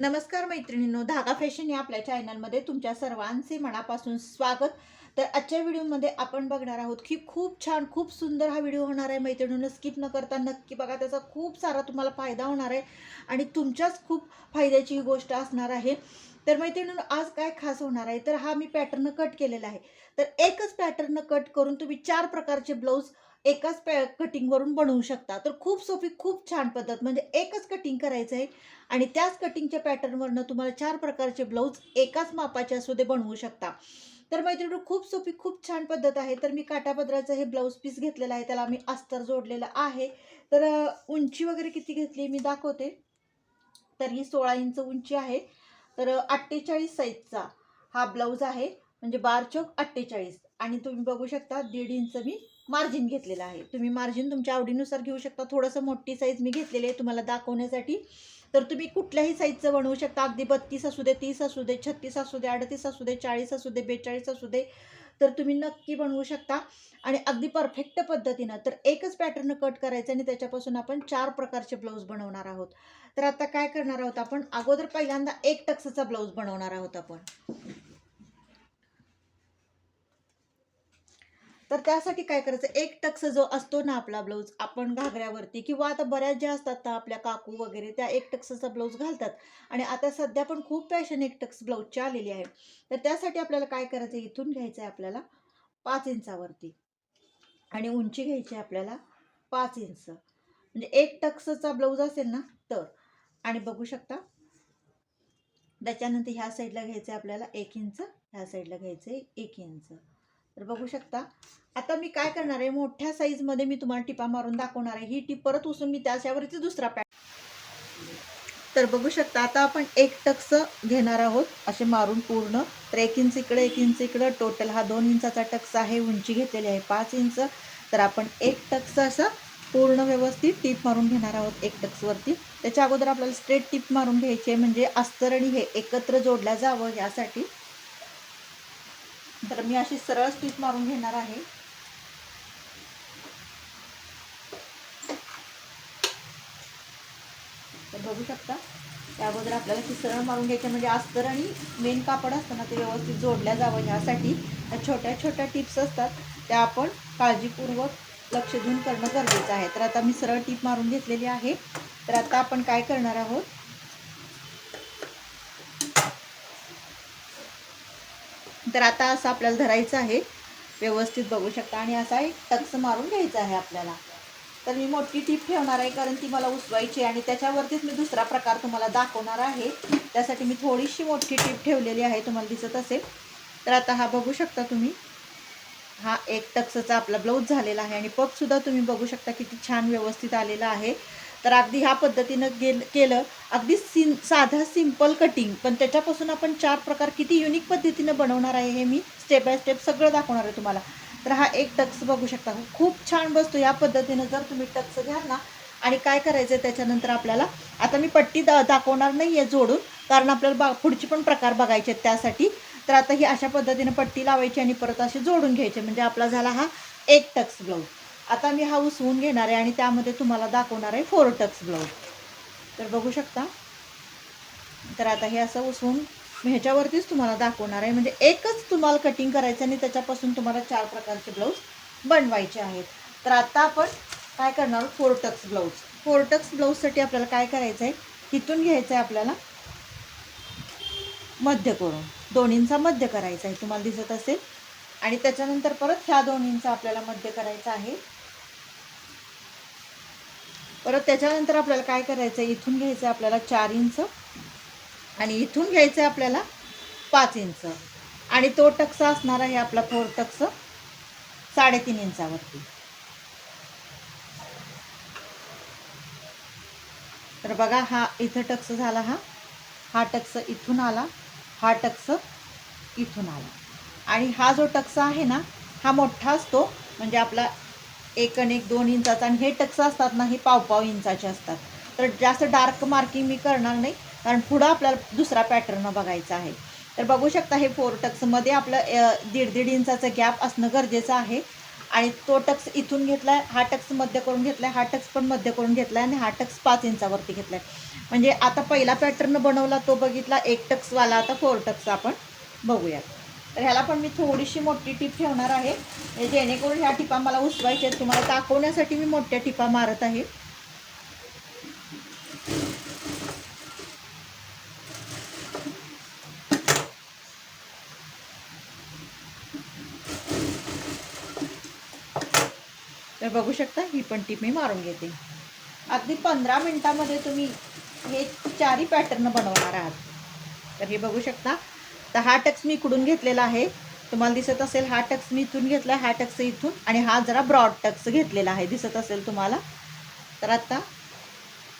नमस्कार मैत्रिणींनो, धागा फॅशन या आपल्या चॅनलमध्ये तुमच्या सर्वांचे मनापासून स्वागत. तर आजच्या व्हिडिओमध्ये आपण बघणार आहोत की खूप छान खूप सुंदर हा व्हिडिओ होणार आहे. मैत्रिणींनो, स्किप न करता नक्की बघा, त्याचा खूप सारा तुम्हाला फायदा होणार आहे आणि तुमच्याच खूप फायद्याची ही गोष्ट असणार आहे. तर मैत्रिणींनो, आज काय खास होणार आहे, तर हा मी पॅटर्न कट केलेला आहे. तर एकच पॅटर्न कट करून तुम्ही 4 प्रकारचे ब्लाऊज एकाच कटिंगवरून बनवू शकता. तर खूप सोपी खूप छान पद्धत, म्हणजे एकच कटिंग करायचं आहे आणि त्याच कटिंगच्या पॅटर्नवरनं तुम्हाला 4 प्रकारचे ब्लाऊज एकाच मापाचे असू दे बनवू शकता. तर मैत्रिणींनो, खूप सोपी खूप छान पद्धत आहे. तर मी काठापदराचं हे ब्लाऊज पीस घेतलेलं आहे, त्याला मी अस्तर जोडलेलं आहे. तर उंची वगैरे किती घेतली मी दाखवते. तर ही 16 इंच उंची आहे. तर 48 साईजचा हा ब्लाऊज आहे, म्हणजे बार चौक 48. आणि तुम्ही बघू शकता 1.5 इंच मी मार्जिन घेतलेलं आहे. तुम्ही मार्जिन तुमच्या आवडीनुसार घेऊ शकता. थोडंसं मोठी साईज मी घेतलेली आहे तुम्हाला दाखवण्यासाठी. तर तुम्ही कुठल्याही साईजचं बनवू शकता. अगदी 32 असू दे, 30 असू दे, 36 असू दे, 38 असू दे, 40 असू दे, 42 असू दे, तर तुम्ही नक्की बनवू शकता आणि अगदी परफेक्ट पद्धतीनं. तर एकच पॅटर्न कट करायचं आणि त्याच्यापासून आपण 4 प्रकारचे ब्लाऊज बनवणार आहोत. तर आता काय करणार आहोत आपण, अगोदर पहिल्यांदा एक टक्सचा ब्लाऊज बनवणार आहोत आपण. तर त्यासाठी काय करायचं, एक टक्स जो असतो ना आपला ब्लाऊज, आपण घागऱ्यावरती किंवा आता बऱ्याच ज्या असतात ना आपल्या काकू वगैरे, त्या एक टक्सचा ब्लाऊज घालतात. आणि आता सध्या पण खूप फॅशन एक टक्स ब्लाऊजची आलेली आहे. तर त्यासाठी आपल्याला काय करायचं, इथून घ्यायचं आहे आपल्याला 5 इंचावरती आणि उंची घ्यायची आपल्याला 5 इंच. म्हणजे एक टक्सचा ब्लाऊज असेल ना तर. आणि बघू शकता, त्याच्यानंतर ह्या साईडला घ्यायचं आहे आपल्याला 1 इंच, ह्या साईडला घ्यायचं आहे 1 इंच. तर बघू शकता. आता मी काय करणार आहे, मोठ्या साईजमध्ये मी तुम्हाला टिपा मारून दाखवणार आहे. ही टिप परत उचलून मी त्याच्यावरती दुसरा तर बघू शकता, आता आपण एक टक्स घेणार आहोत असे मारून पूर्ण. तर 1 इंच इकडे 1 इंच इकडं, टोटल हा 2 इंचाचा टक्स आहे. उंची घेतलेली आहे 5 इंच. तर आपण एक टक्स असं पूर्ण व्यवस्थित टीप मारून घेणार आहोत एक टक्सवरती. त्याच्या अगोदर आपल्याला स्ट्रेट टीप मारून घ्यायची आहे, म्हणजे अस्तर आणि हे एकत्र जोडल्या जावं यासाठी. तर मी अशी सरळ टीप मारून घेणार आहे. तर बघू शकता, त्या अगोदर आपल्याला ती सरळ मारून घ्यायची, म्हणजे अस्तर आणि मेन कापड असतं ना ते व्यवस्थित जोडल्या जावं ह्यासाठी. त्या छोट्या छोट्या टिप्स असतात, त्या आपण काळजीपूर्वक लक्ष देऊन करणं गरजेचं आहे. तर आता मी सरळ टीप मारून घेतलेली आहे. तर आता आपण काय करणार आहोत, तर आता असं आपल्याला धरायचं आहे व्यवस्थित, बघू शकता, आणि असा एक टक्स मारून घ्यायचा आहे आपल्याला. तर मी मोठी टीप ठेवणार आहे, कारण ती मला उसवायची आणि त्याच्यावरतीच मी दुसरा प्रकार तुम्हाला दाखवणार आहे. त्यासाठी मी थोडीशी मोठी टीप ठेवलेली आहे, तुम्हाला दिसत असेल. तर आता हा बघू शकता तुम्ही, हा एक टक्सचा आपला ब्लाऊज झालेला आहे आणि पगसुद्धा तुम्ही बघू शकता किती छान व्यवस्थित आलेला आहे. तर अगदी ह्या पद्धतीनं केलं, अगदी साधा सिंपल कटिंग, पण त्याच्यापासून आपण 4 प्रकार किती युनिक पद्धतीनं बनवणार आहे हे मी स्टेप बाय स्टेप सगळं दाखवणार आहे तुम्हाला. तर हा एक टक्स बघू शकता, खूप छान बसतो. या पद्धतीनं जर तुम्ही टक्स घ्याल ना, आणि काय करायचं आहे त्याच्यानंतर आपल्याला, आता मी पट्टी दाखवणार नाही आहे जोडून, कारण आपल्याला पुढचे पण प्रकार बघायचे आहेत त्यासाठी. तर आता ही अशा पद्धतीने पट्टी लावायची आणि परत असे जोडून घ्यायचे, म्हणजे आपला झाला हा एक टक्स ब्लाऊज. आता मी हा उसवून घेणार आहे आणि त्यामध्ये तुम्हाला दाखवणार आहे 4 टक्स ब्लाऊज. तर बघू शकता. तर आता हे असं उसवून मी ह्याच्यावरतीच तुम्हाला दाखवणार आहे, म्हणजे एकच तुम्हाला कटिंग करायचं आणि त्याच्यापासून तुम्हाला 4 प्रकारचे ब्लाऊज बनवायचे आहेत. तर आता आपण काय करणार आहोत, 4 टक्स ब्लाऊज. 4 टक्स ब्लाऊजसाठी आपल्याला काय करायचं आहे, तिथून घ्यायचं आहे आपल्याला मध्य करून, दोन्हींचा मध्य करायचा आहे, तुम्हाला दिसत असेल. आणि त्याच्यानंतर परत ह्या दोन्हींचा आपल्याला मध्य करायचा आहे. परत त्याच्यानंतर आपल्याला काय करायचं आहे, इथून घ्यायचं आहे आपल्याला 4 इंच आणि इथून घ्यायचं आहे आपल्याला 5 इंच. आणि तो टक्स असणार आहे आपला 4 टक्स 3.5 इंचावरती. तर बघा, हा इथं टक्स झाला, हा टक्स इथून आला, हा टक्स इथून आला. आणि हा जो टक्स आहे ना, हा मोठा असतो, म्हणजे आपला 1 आणि 1 2 इंचाचा, आणि हे टक्स असतात ना, हे पाव इंचाचे असतात. तर जास्त डार्क मार्किंग मी करणार नाही, कारण पुढं आपल्याला दुसरा पॅटर्न बघायचा आहे. तर बघू शकता, हे 4 टक्समध्ये आपलं 1.5 इंचाचं गॅप असणं गरजेचं आहे. आणि तो टक्स इथून घेतलाय, हा टक्स मध्य करून घेतलाय, हा टक्स पण मध्य करून घेतलाय आणि हा टक्स 5 इंचावरती घेतलाय. म्हणजे आता पहिला पॅटर्न बनवला तो बघितला 1 टक्सवाला, आता 4 टक्स आपण बघूयात. तर ह्याला पण मी थोडीशी मोठी टीप ठेवणार आहे, जेणेकरून ह्या टिपा मला उसवायच्या आहेत. तुम्हाला दाखवण्यासाठी मी मोठ्या टिपा मारत आहे. तर बघू शकता, ही पण टीप मी मारून घेते. अगदी 15 मिनिटामध्ये तुम्ही हे 4ही पॅटर्न बनवणार आहात. तर हे बघू शकता. तर हा टक्स मी इकडून घेतलेला आहे, तुम्हाला दिसत असेल. हा टक्स मी इथून घेतला, हा टक्स इथून, आणि हा जरा ब्रॉड टक्स घेतलेला आहे, दिसत असेल तुम्हाला. तर आता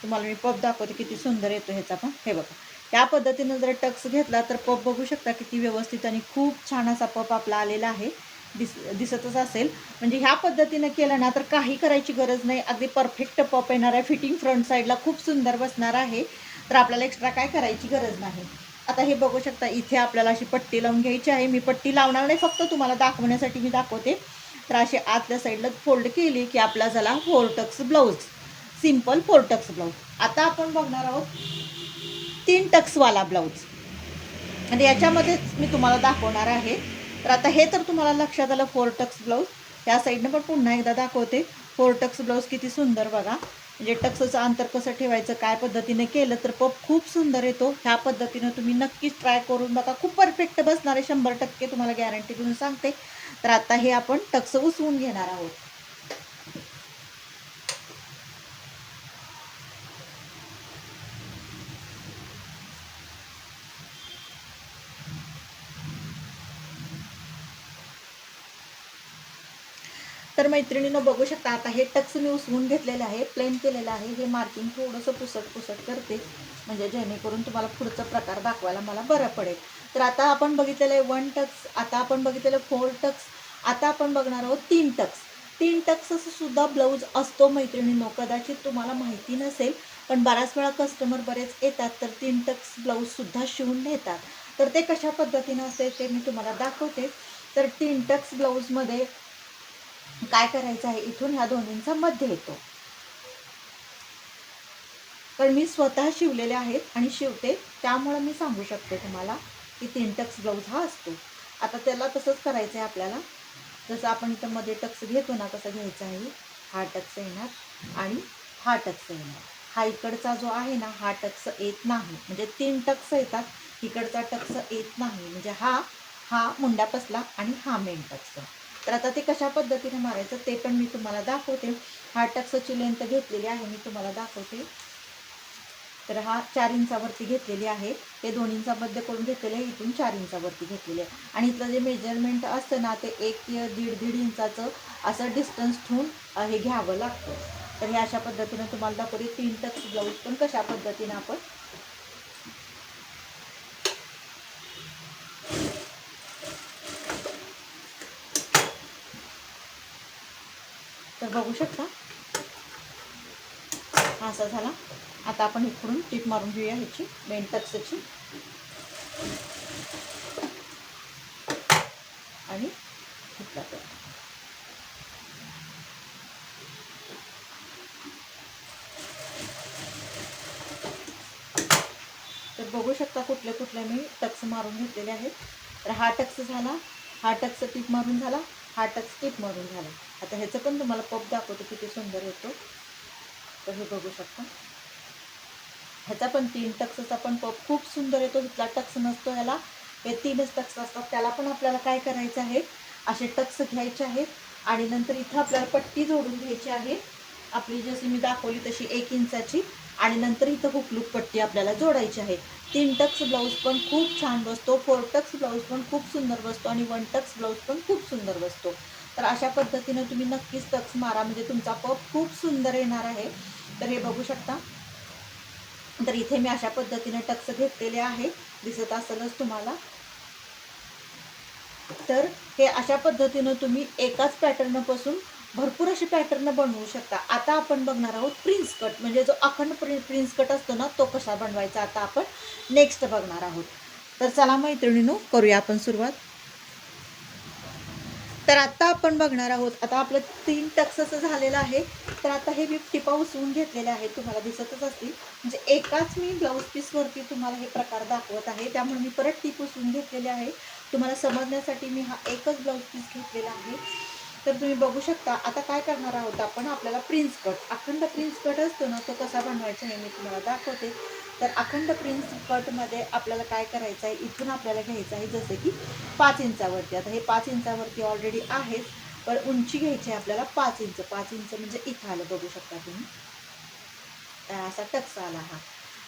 तुम्हाला मी पफ दाखवते किती सुंदर येतो ह्याचा पण. हे बघा, त्या पद्धतीनं जर टक्स घेतला तर पफ बघू शकता किती व्यवस्थित आणि खूप छान असा पफ आपला आलेला आहे. दिसतच असेल. म्हणजे ह्या पद्धतीनं केलं ना तर काही करायची गरज नाही, अगदी परफेक्ट पफ येणार आहे. फिटिंग फ्रंट साईडला खूप सुंदर बसणार आहे. तर आपल्याला एक्स्ट्रा काय करायची गरज नाही. आता हे बघू शकता, इथे आपल्याला अशी पट्टी लावून घ्यायची आहे. मी पट्टी लावणार नाही, फक्त तुम्हाला दाखवण्यासाठी मी दाखवते. तर अशी आतल्या साईडला फोल्ड केली की आपला झाला 4 Tux blouse, simple 4 Tux blouse. आता आपण बघणार आहोत 3 टक्सवाला ब्लाऊज, आणि याच्यामध्येच मी तुम्हाला दाखवणार आहे. तर आता हे तर तुम्हाला लक्षात आलं 4 टक्स ब्लाऊज. त्या साईडनं पण पुन्हा एकदा दाखवते. 4 टक्स ब्लाऊज किती सुंदर बघा. म्हणजे टक्सचं अंतर कसं ठेवायचं, काय पद्धतीने केलं तर पफ खूप सुंदर येतो. ह्या पद्धतीनं तुम्ही नक्कीच ट्राय करून बघा, खूप परफेक्ट बसणार आहे, 100% तुम्हाला गॅरंटी देऊन सांगते. तर आता हे आपण टक्स उसवून घेणार आहोत. तर मैत्रिणीनं बघू शकता, आता हे टक्स मी उसवून घेतलेलं आहे, प्लेन केलेलं आहे. हे मार्किंग थोडंसं पुसट करते, म्हणजे जेणेकरून तुम्हाला पुढचा प्रकार दाखवायला मला बरं पडेल. तर आता आपण बघितलेलं आहे 1 टक्स, आता आपण बघितलेलं 4 टक्स, आता आपण बघणार आहोत 3 टक्स. 3 टक्स सुद्धा ब्लाऊज असतो मैत्रिणींनो, कदाचित तुम्हाला माहिती नसेल, पण बऱ्याच वेळा कस्टमर बरेच येतात तर 3 टक्स ब्लाऊजसुद्धा शिवून घेतात. तर ते कशा पद्धतीनं असते ते मी तुम्हाला दाखवते. तर 3 टक्स ब्लाऊजमध्ये काय करायचं आहे, इथून ह्या दोन्हींचा मध्य येतो. तर मी स्वतः शिवलेले आहेत आणि शिवते, त्यामुळे मी सांगू शकते तुम्हाला की 3 टक्स ब्लाऊज हा असतो. आता त्याला तसंच करायचं आहे आपल्याला, जसं आपण इथं मध्ये टक्स घेतो ना तसं घ्यायचं आहे. हा टक्स येणार आणि हा टक्स येणार. हा इकडचा जो आहे ना हा टक्स येत नाही, म्हणजे 3 टक्स येतात, इकडचा टक्स येत नाही, म्हणजे हा हा मुंडा बसला आणि हा मेन टक्स. तर आता ते कशा पद्धतीने मारायचं ते पण मी तुम्हाला दाखवते. हा टक्सची लेंथ घेतलेली आहे, मी तुम्हाला दाखवते. तर हा 4 इंचावरती घेतलेली आहे, ते 2 इंचा मध्य करून घेतलेले आहे, इथून 4 इंचावरती घेतलेले आहे. आणि इथलं जे मेजरमेंट असतं ना ते 1 ते 1.5 इंचाचं असं डिस्टन्स ठेवून हे घ्यावं लागतं. तर हे अशा पद्धतीनं तुम्हाला दाखवते. 3 टक्स ब्लाऊज पण कशा पद्धतीनं आपण तर बघू शकता, हा असा झाला. आता आपण इकडून टीप मारून घेऊया ह्याची मेन टक्सची, आणि इथला तर बघू शकता कुठले कुठले मी टक्स मारून घेतलेले आहेत. तर हा टक्स झाला, हा टक्स टीप मारून झाला, हा टक्स टीप मारून झाला. आता ह्याचं पण तुम्हाला पफ दाखवतो किती सुंदर येतो. तर हे बघू शकता, ह्याचा पण 3 टक्सचा पण पफ खूप सुंदर येतो. इथला टक्स नसतो ह्याला, हे 3च टक्स असतात. त्याला पण आपल्याला काय करायचं आहे, असे टक्स घ्यायचे आहेत आणि नंतर इथं आपल्याला पट्टी जोडून घ्यायची आहे, आपली जशी मी दाखवली तशी 1 इंचाची, आणि नंतर इथं हुकलूक पट्टी आपल्याला जोडायची आहे. 3 टक्स ब्लाऊज पण खूप छान बसतो, 4 टक्स ब्लाऊज पण खूप सुंदर बसतो, आणि 1 टक्स ब्लाऊज पण खूप सुंदर बसतो. तर अशा पद्धतीनं तुम्ही नक्कीच टक्स मारा, म्हणजे तुमचा पफ खूप सुंदर येणार आहे. तर हे बघू शकता. तर इथे मी अशा पद्धतीने टक्स घेतलेले आहे, दिसत असेलच तुम्हाला. तर हे अशा पद्धतीनं तुम्ही एकाच पॅटर्नपासून भरपूर असे पॅटर्न बनवू शकता. आता आपण बघणार आहोत प्रिन्स कट, म्हणजे जो अखंड प्रिन्स कट असतो ना तो कसा बनवायचा आता आपण नेक्स्ट बघणार आहोत. तर चला मैत्रिणींनो, करूया आपण सुरुवात. तर आता आपण बघणार आहोत, आता आपलं 3 टक्स असं झालेलं आहे. तर आता हे मी टिपा उसवून घेतलेले आहेत, तुम्हाला दिसतच असतील. म्हणजे एकाच मी ब्लाऊज पीसवरती तुम्हाला हे प्रकार दाखवत आहे, त्यामुळे मी परत टिप उसवून घेतलेले आहे. तुम्हाला समजण्यासाठी मी हा एकच ब्लाऊज पीस घेतलेला आहे. तर तुम्ही बघू शकता. आता काय करणार आहोत आपण, आपल्याला प्रिन्स कट, अखंड प्रिन्स कट असतो ना, तो कसा बनवायचा हे मी तुम्हाला दाखवते. तर अखंड प्रिन्स कटमध्ये आपल्याला काय करायचं आहे, इथून आपल्याला घ्यायचं आहे जसं की 5 इंचावरती. आता हे 5 इंचावरती ऑलरेडी आहेच, पण उंची घ्यायची आहे आपल्याला 5 इंच. 5 इंच म्हणजे इथं आलं, बघू शकता तुम्ही, असा टक्स आला हा.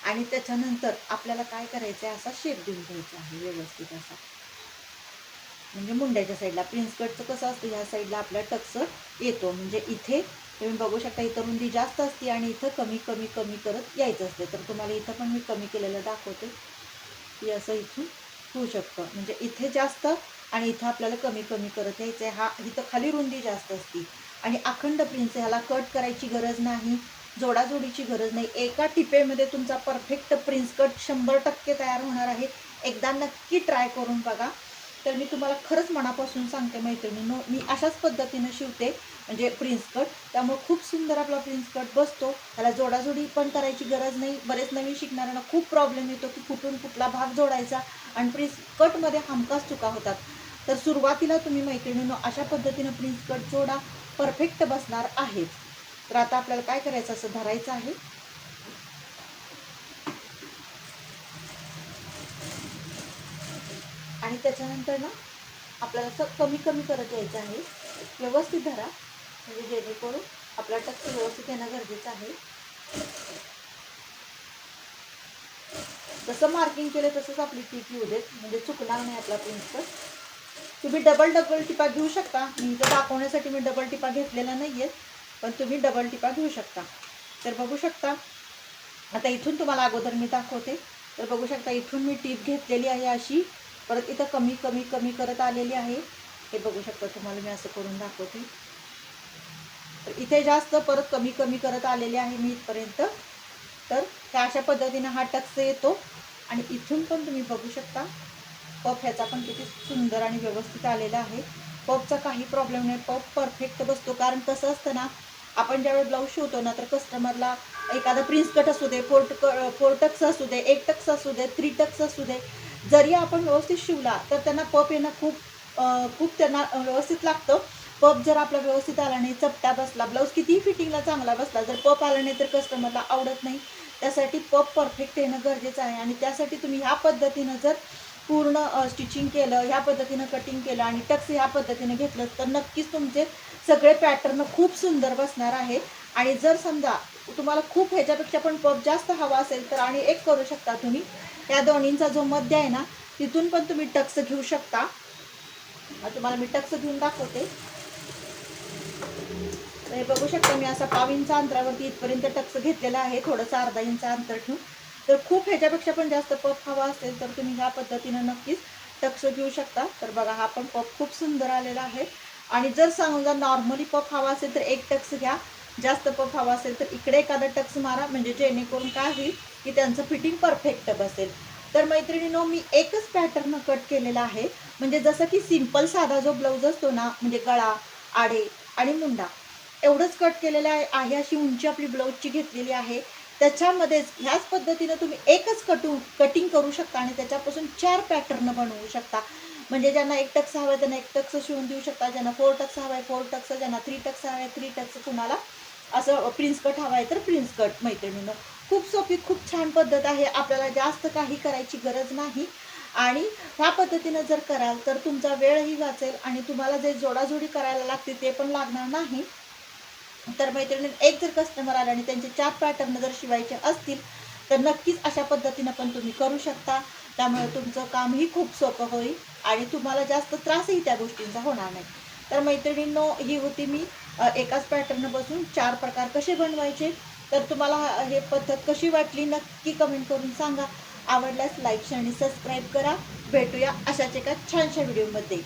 आणि त्याच्यानंतर आपल्याला काय करायचं आहे, असा शेप देऊन घ्यायचा आहे व्यवस्थित असा. म्हणजे मुंड्याच्या साईडला प्रिन्स कटचं कसं असतं, ह्या साईडला आपला टक्स येतो. म्हणजे इथे तुम्ही बघू शकता, इथं रुंदी जास्त असते आणि इथं कमी कमी कमी करत यायचं असते. तर तुम्हाला इथं पण मी कमी केलेलं दाखवते, की असं इथून होऊ शकतं. म्हणजे इथे जास्त आणि इथं आपल्याला कमी कमी करत यायचं आहे. हा इथं खाली रुंदी जास्त असते आणि अखंड प्रिन्स, ह्याला कट करायची गरज नाही, जोडाजोडीची गरज नाही. एका टिपेमध्ये तुमचा परफेक्ट प्रिन्स कट 100% तयार होणार आहे. एकदा नक्की ट्राय करून बघा. तर मी तुम्हाला खरंच मनापासून सांगते मैत्रिणींनो, मी अशाच पद्धतीनं शिवते म्हणजे प्रिन्स कट. त्यामुळे खूप सुंदर आपला प्रिन्स कट बसतो. त्याला जोडाजोडी पण करायची गरज नाही. बरेच नवीन शिकणाऱ्यांना खूप प्रॉब्लेम येतो की कुठून कुठला भाग जोडायचा, आणि प्रिन्स कटमध्ये हमखास चुका होतात. तर सुरुवातीला तुम्ही मैत्रिणींनो अशा पद्धतीनं प्रिन्स कट जोडा, परफेक्ट बसणार आहेच. तर आता आपल्याला काय करायचं, असं धरायचं आहे आणि त्याच्यानंतर ना आपल्याला असं कमी कमी करत यायचं आहे. व्यवस्थित धरा, म्हणजे जेणेकरून आपला टक्स व्यवस्थित येणं गरजेचं आहे. जसं मार्किंग केलं तसंच आपली टीप येऊ देत, म्हणजे चुकणार नाही आपला प्रिन्स कट. तुम्ही डबल टिपा घेऊ शकता. मी इथं दाखवण्यासाठी मी डबल टिपा घेतलेला नाही आहेत, पण तुम्ही डबल टिपा घेऊ शकता. तर बघू शकता, आता इथून तुम्हाला अगोदर मी दाखवते. तर बघू शकता, इथून मी टीप घेतलेली आहे अशी, परत इथं कमी कमी कमी करत आलेली आहे. हे बघू शकता, तुम्हाला मी असं करून दाखवते. तर इथे जास्त, परत कमी कमी करत आलेले आहे मी इथपर्यंत. तर त्या अशा पद्धतीनं हा टक्स येतो. आणि इथून पण तुम्ही बघू शकता, पफ ह्याचा पण किती सुंदर आणि व्यवस्थित आलेला आहे. पफचा काही प्रॉब्लेम नाही, पफ परफेक्ट बसतो. कारण कसं असतं ना, आपण ज्यावेळी ब्लाऊज शिवतो ना, तर कस्टमरला एखादा प्रिन्स कट असू दे, फोर टक्स असू दे, 1 टक्स असू दे, 3 टक्स असू दे, जरी आपण व्यवस्थित शिवला तर त्यांना पफ येणं खूप त्यांना व्यवस्थित लागतं. पफ जर आपला व्यवस्थित आला नाही, चपटा बसला, ब्लाऊज कितीही फिटिंगला चांगला बसला, जर पफ आला नाही तर कस्टमरला आवडत नाही. त्यासाठी पफ परफेक्ट येणं गरजेचं आहे. आणि त्यासाठी तुम्ही ह्या पद्धतीनं जर पूर्ण स्टिचिंग केलं, ह्या पद्धतीनं कटिंग केलं आणि टक्स ह्या पद्धतीने घेतलं, तर नक्कीच तुमचे सगळे पॅटर्न खूप सुंदर बसणार आहे. आणि जर समजा तुम्हाला खूप ह्याच्यापेक्षा पण पफ जास्त हवा असेल, तर आणि एक करू शकता तुम्ही, या दोन्हींचा जो मध्य आहे ना, तिथून पण तुम्ही टक्स घेऊ शकता. तुम्हाला मी टक्स घेऊन दाखवते. हे बघू शकता, मी असा 1/2 इंच अंतरावरती इथपर्यंत टक्स घेतलेला आहे, थोडंसं अर्धा इंच अंतर ठेवून. तर खूप ह्याच्यापेक्षा पण जास्त पफ हवा असेल, तर तुम्ही ह्या पद्धतीनं नक्कीच टक्स घेऊ शकता. तर बघा, हा पण पफ खूप सुंदर आलेला आहे. आणि जर समजा नॉर्मली पफ हवा असेल तर 1 टक्स घ्या, जास्त पफ हवा असेल तर इकडे एखादा टक्स मारा, म्हणजे जेणेकरून काय होईल की त्यांचं फिटिंग परफेक्ट बसेल. तर मैत्रिणींनो, मी एकच पॅटर्न कट केलेला आहे. म्हणजे जसं की सिंपल साधा जो ब्लाऊज असतो ना, म्हणजे गळा, आडे आणि मुंडा, एवढंच कट केलेलं आहे. अशी उंची आपली ब्लाऊजची घेतलेली आहे. त्याच्यामध्येच ह्याच पद्धतीनं तुम्ही एकच कटिंग करू शकता आणि त्याच्यापासून 4 पॅटर्न बनवू शकता. म्हणजे ज्यांना 1 टक्स हवं आहे त्यांना 1 टक्स शिवून देऊ शकता, ज्यांना 4 टक्स हवा आहे 4 टक्स, ज्यांना 3 टक्स हवा आहे 3 टक्स, कुणाला असं प्रिन्स कट हवा आहे तर प्रिन्स कट. मैत्रिणींनो, खूप सोपी, खूप छान पद्धत आहे. आपल्याला जास्त काही करायची गरज नाही. आणि ह्या पद्धतीनं जर कराल तर तुमचा वेळही वाचेल आणि तुम्हाला जे जोडाजोडी करायला लागते ते पण लागणार नाही. तर मैत्रिणी, एक जर कस्टमर आला आणि त्यांचे 4 पॅटर्न जर शिवायचे असतील, तर नक्कीच अशा पद्धतीनं पण तुम्ही करू शकता. त्यामुळे तुमचं कामही खूप सोपं होईल आणि तुम्हाला जास्त त्रासही त्या गोष्टींचा होणार नाही. तर मैत्रिणींनो, ही होती मी एकाच पॅटर्न बसून 4 प्रकार कसे बनवायचे. तर तुम्हाला हे पद्धत कशी वाटली नक्की कमेंट करून सांगा. आवडल्यास लाईक आणि सबस्क्राईब करा. भेटूया अशाच एका छानशा व्हिडिओमध्ये.